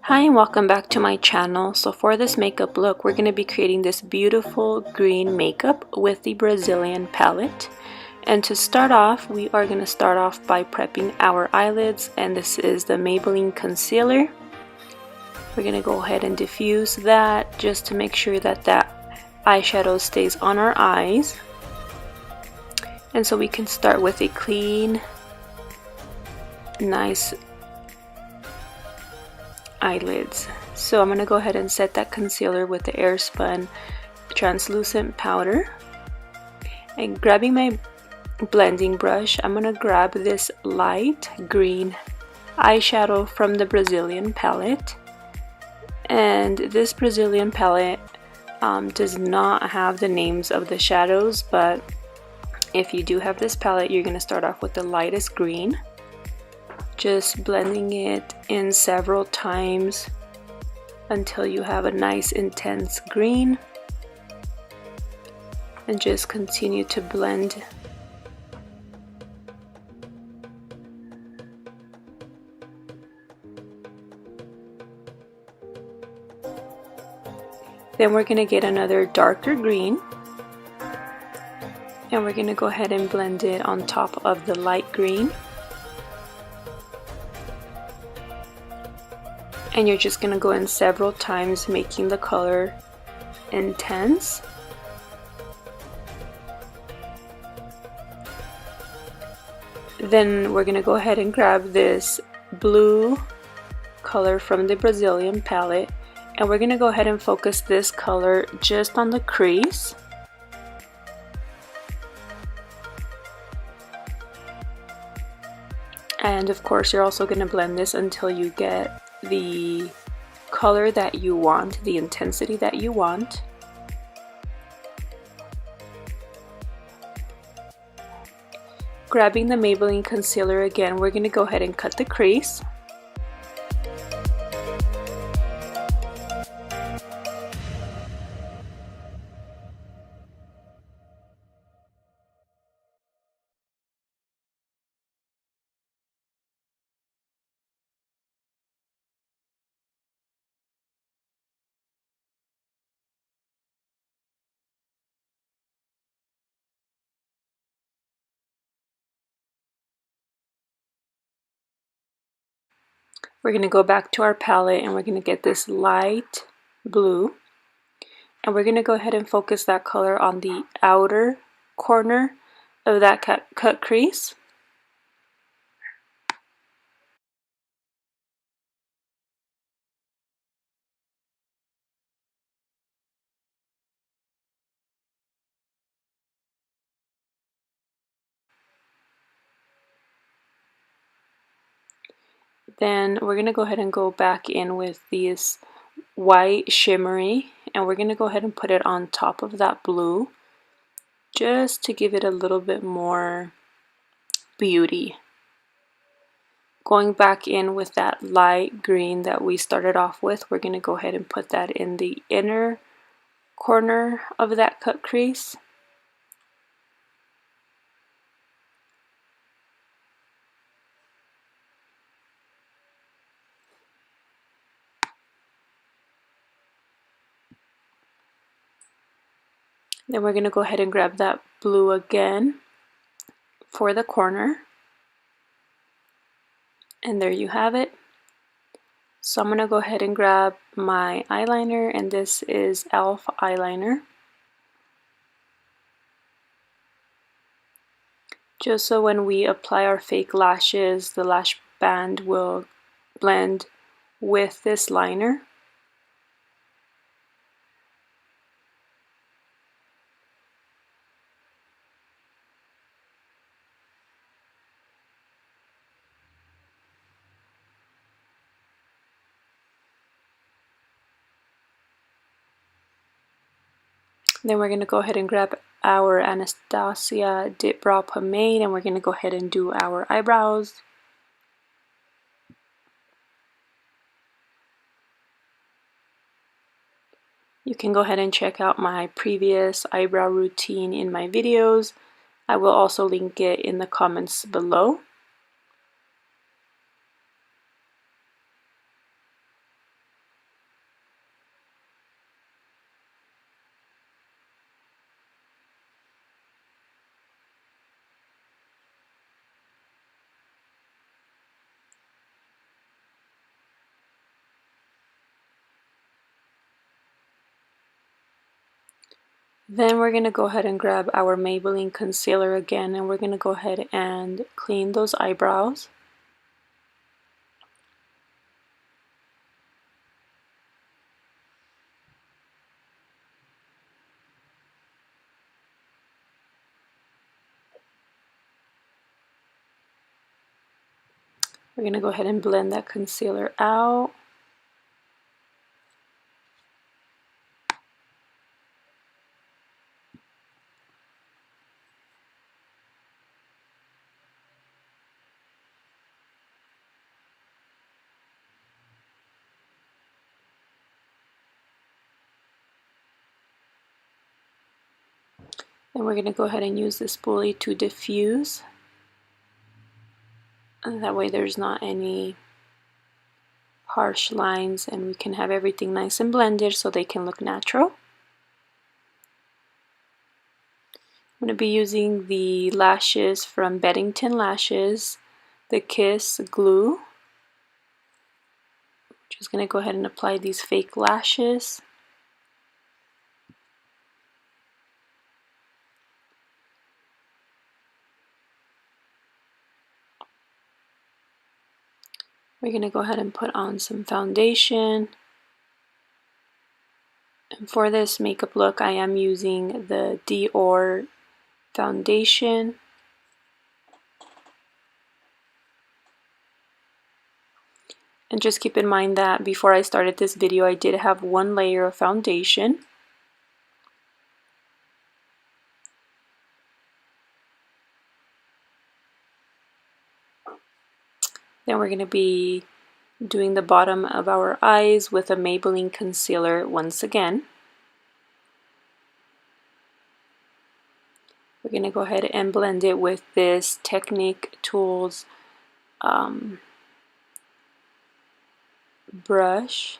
Hi and welcome back to my channel. So for this makeup look, we're going to be creating this beautiful green makeup with the Brazilian palette. And to start off, we are going to start off by prepping our eyelids, and this is the Maybelline concealer. We're going to go ahead and diffuse that just to make sure that that eyeshadow stays on our eyes. And so we can start with a clean, nice eyelids. So I'm going to go ahead and set that concealer with the Airspun translucent powder, and grabbing my blending brush, I'm going to grab this light green eyeshadow from the Brazilian palette. And this Brazilian palette does not have the names of the shadows, but if you do have this palette, you're going to start off with the lightest green, just blending it in several times until you have a nice intense green, and just continue to blend. Then we're going to get another darker green, and we're going to go ahead and blend it on top of the light green. And you're just going to go in several times, making the color intense. Then we're going to go ahead and grab this blue color from the Brazilian palette, and we're going to go ahead and focus this color just on the crease. And of course, you're also going to blend this until you get the color that you want, the intensity that you want. Grabbing the Maybelline concealer again, we're going to go ahead and cut the crease. We're going to go back to our palette, and we're going to get this light blue, and we're going to go ahead and focus that color on the outer corner of that cut crease. Then we're going to go ahead and go back in with these white shimmery, and we're going to go ahead and put it on top of that blue just to give it a little bit more beauty. Going back in with that light green that we started off with, we're going to go ahead and put that in the inner corner of that cut crease. Then we're going to go ahead and grab that blue again for the corner. And there you have it. So I'm going to go ahead and grab my eyeliner, and this is e.l.f. eyeliner. Just so when we apply our fake lashes, the lash band will blend with this liner. Then we're going to go ahead and grab our Anastasia Dip Brow Pomade, and we're going to go ahead and do our eyebrows. You can go ahead and check out my previous eyebrow routine in my videos. I will also link it in the comments below. Then we're going to go ahead and grab our Maybelline concealer again, and we're going to go ahead and clean those eyebrows. We're going to go ahead and blend that concealer out. Then we're going to go ahead and use the spoolie to diffuse. And that way there's not any harsh lines, and we can have everything nice and blended so they can look natural. I'm going to be using the lashes from Beddington Lashes, the Kiss Glue. Just going to go ahead and apply these fake lashes. We're going to go ahead and put on some foundation. And for this makeup look, I am using the Dior foundation. And just keep in mind that before I started this video, I did have one layer of foundation. Then we're going to be doing the bottom of our eyes with a Maybelline concealer once again. We're going to go ahead and blend it with this Technique Tools brush.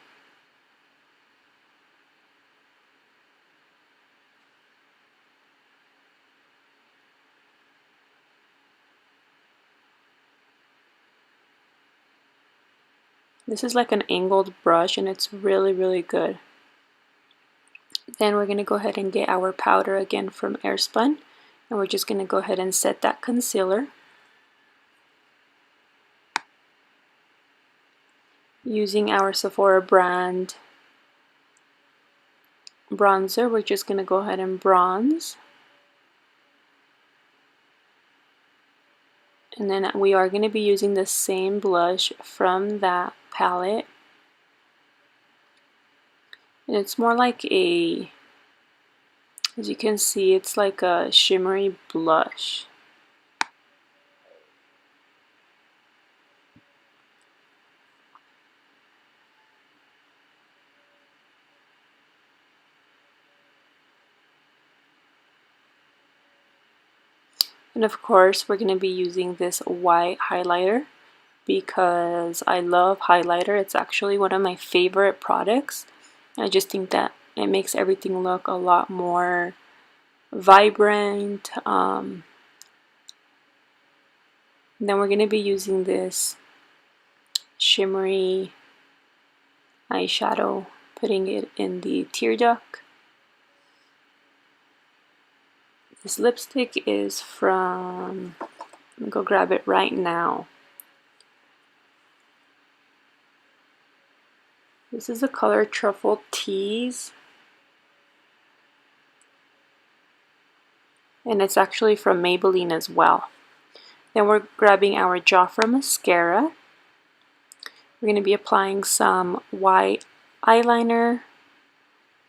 This is like an angled brush, and it's really good. Then we're going to go ahead and get our powder again from Airspun, and we're just going to go ahead and set that concealer. Using our Sephora brand bronzer, we're just going to go ahead and bronze. And then we are going to be using the same blush from that palette. And it's more like a, as you can see, it's like a shimmery blush. And of course, we're going to be using this white highlighter because I love highlighter. It's actually one of my favorite products. I just think that it makes everything look a lot more vibrant. Then we're going to be using this shimmery eyeshadow, putting it in the tear duct. This lipstick is from, I'm going to go grab it right now. This is the color Truffle Tease. And it's actually from Maybelline as well. Then we're grabbing our Jafra mascara. We're going to be applying some white eyeliner.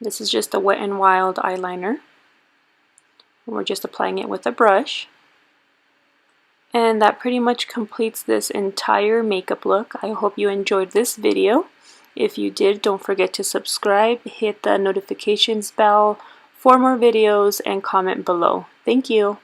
This is just a Wet n Wild eyeliner. And we're just applying it with a brush. And that pretty much completes this entire makeup look. I hope you enjoyed this video. If you did, don't forget to subscribe, hit the notifications bell for more videos, and comment below. Thank you.